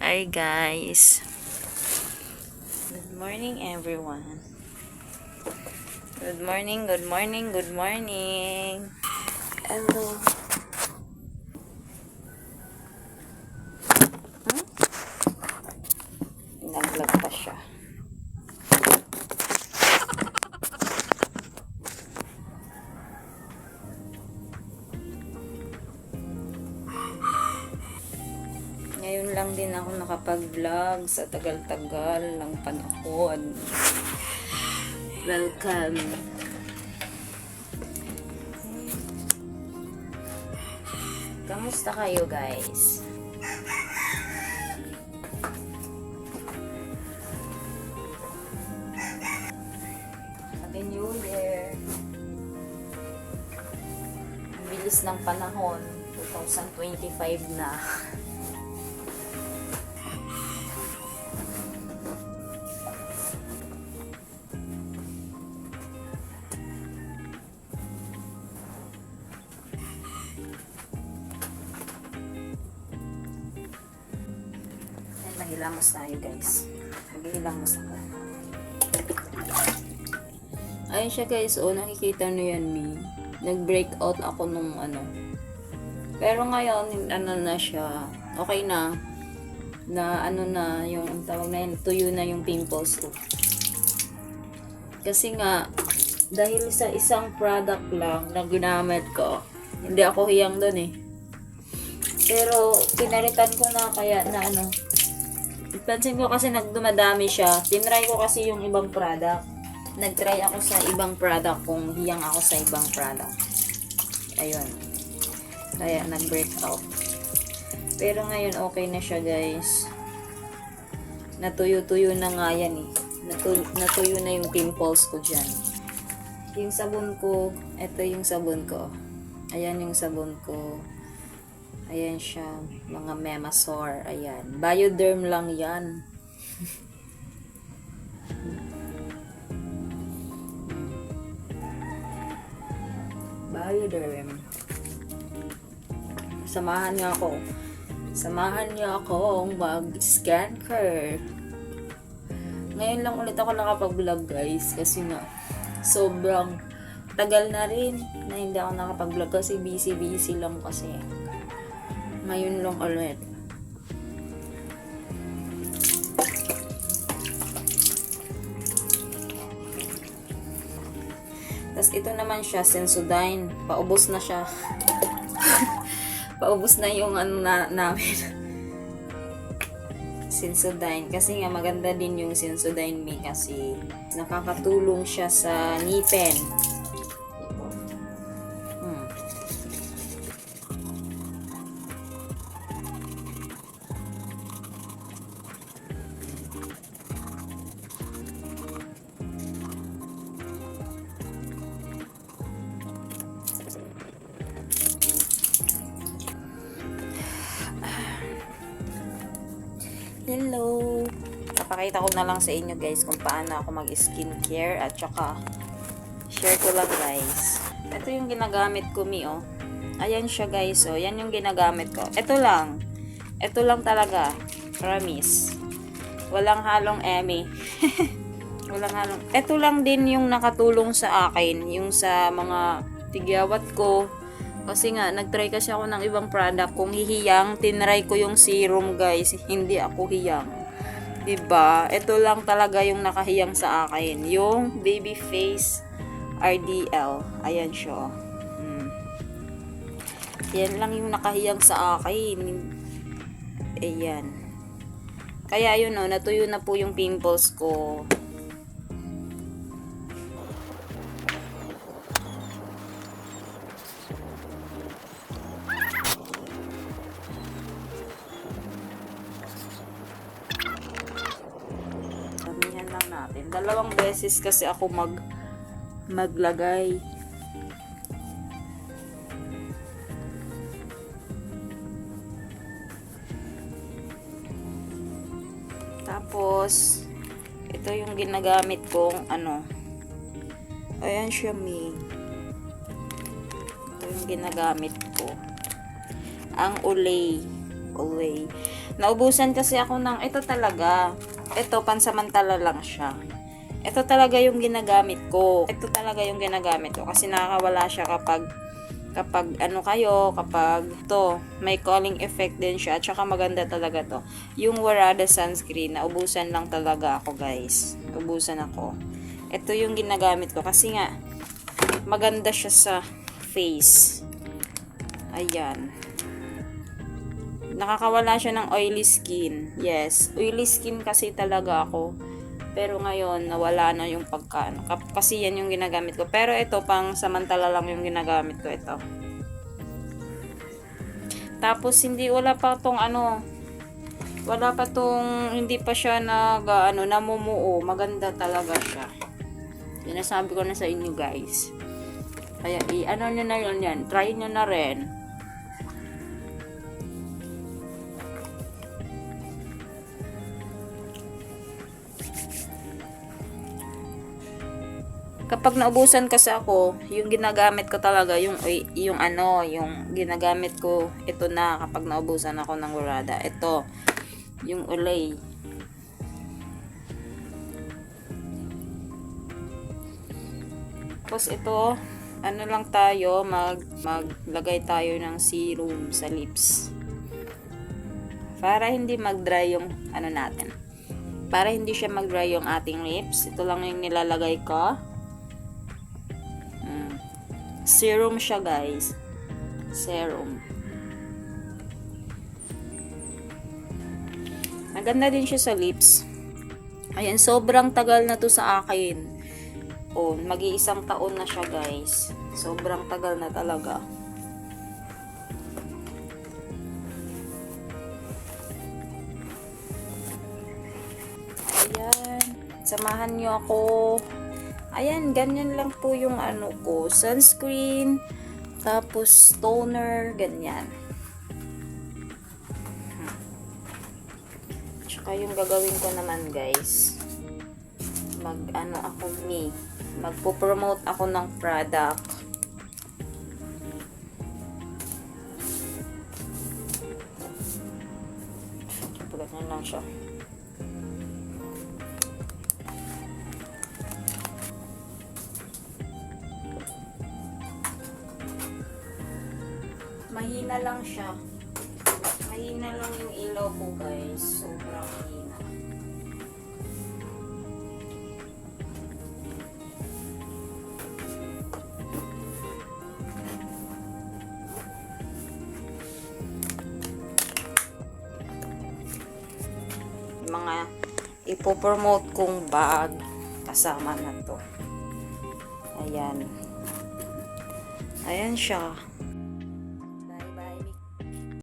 Hi guys. Good morning everyone. Good morning, good morning, good morning. Hello. Nag-vlog pa siya. Ngayon lang din ako nakapag-vlog sa tagal-tagal ng panahon. Welcome. Kamusta kayo guys? Happy New Year. Ang bilis ng panahon. 2025 na. Maghilamos tayo guys. Maghilamos ako. Ayun siya guys. O, nakikita nyo yan me. Nag-breakout ako nung ano. Pero ngayon, ano na siya. Okay na. Na ano na, yung tawag na yun, tuyo na yung pimples ko. Kasi nga, dahil sa isang product lang na ginamit ko, hindi ako hiyang dun eh. Pero, pinalitan ko na kaya na ano, pansin ko kasi nagdumadami siya. Tinry ko kasi yung ibang product. Nagtry ako sa ibang product kung hiyang ako sa ibang product. Ayun. Kaya nag-breakout. Pero ngayon okay na siya guys. Natuyo-tuyo na nga yan eh. Natuyo na yung pimples ko dyan. Yung sabon ko, ito yung sabon ko. Ayan yung sabon ko. Ayan siya, mga Memasor, ayan. Bioderm lang yan. Bioderm. Samahan niyo ako. Samahan niyo akong mag-skincare. Ngayon lang ulit ako nakapag-vlog guys. Kasi na, sobrang tagal na rin na hindi ako nakapag-vlog kasi busy lang kasi. Ngayon lang ulit. Tapos ito naman siya, Sensodyne. Paubos na siya. Paubos na yung ano namin. Sensodyne. Kasi nga maganda din yung Sensodyne me kasi nakakatulong siya sa ngipin. Hello! Napakita ko na lang sa inyo guys kung paano ako mag-skincare at saka share ko lang guys. Ito yung ginagamit ko oh. Ayan siya guys oh. Yan yung ginagamit ko. Ito lang. Ito lang talaga. Promise. Walang halong eme. Walang halong. Ito lang din yung nakatulong sa akin. Yung sa mga tigyawat ko. Kasi nga, nagtry kasi ako ng ibang product. Kung hihiyang, tinry ko yung serum guys. Hindi ako hiyang. Diba? Ito lang talaga yung nakahiyang sa akin. Yung Baby Face RDL. Ayan siya. Yan lang yung nakahiyang sa akin. Ayan. Kaya yun o, natuyo na po yung pimples ko. Natin. 2 beses kasi ako maglagay. Tapos ito yung ginagamit kong ano. Ayan siya me. Ito yung ginagamit ko. Ang Olay. away. Naubusan kasi ako ng, ito talaga. Ito, pansamantala lang siya. Ito talaga yung ginagamit ko. Ito talaga yung ginagamit ko. Kasi nakakawala siya kapag to, may calling effect din siya. At saka maganda talaga to. Yung Warada sunscreen, naubusan lang talaga ako guys. Naubusan ako. Ito yung ginagamit ko. Kasi nga, maganda siya sa face. Ayan. Nakakawala siya ng oily skin. Yes, oily skin kasi talaga ako. Pero ngayon, nawala na yung pagkaano. Kasi yan yung ginagamit ko. Pero ito, pang samantala lang yung ginagamit ko ito. Tapos, wala pa tong hindi pa siya namumuo. Maganda talaga siya. Sinasabi ko na sa inyo guys. Kaya, nyo na yun yan. Try nyo na rin. Kapag naubusan kasi ako, yung ginagamit ko talaga, yung ginagamit ko, ito na, kapag naubusan ako ng Warada. Ito, yung Olay. Tapos ito, lang tayo, maglagay tayo ng serum sa lips. Para hindi mag-dry yung, natin. Para hindi siya mag-dry yung ating lips. Ito lang yung nilalagay ko. Serum siya guys. Serum. Maganda din siya sa lips. Ayan, sobrang tagal na to sa akin. Mag-iisang taon na siya guys. Sobrang tagal na talaga. Ayan. Samahan nyo ako. Ayan, ganyan lang po yung ko. Sunscreen, tapos toner, ganyan. Tsaka yung gagawin ko naman guys, magpo-promote ako ng product. Ganyan lang siya. Mahina lang siya. Mahina lang yung ilaw ko guys. Sobrang mahina. Yung mga ipopromote kong bag, kasama na to. Ayan. Ayan siya.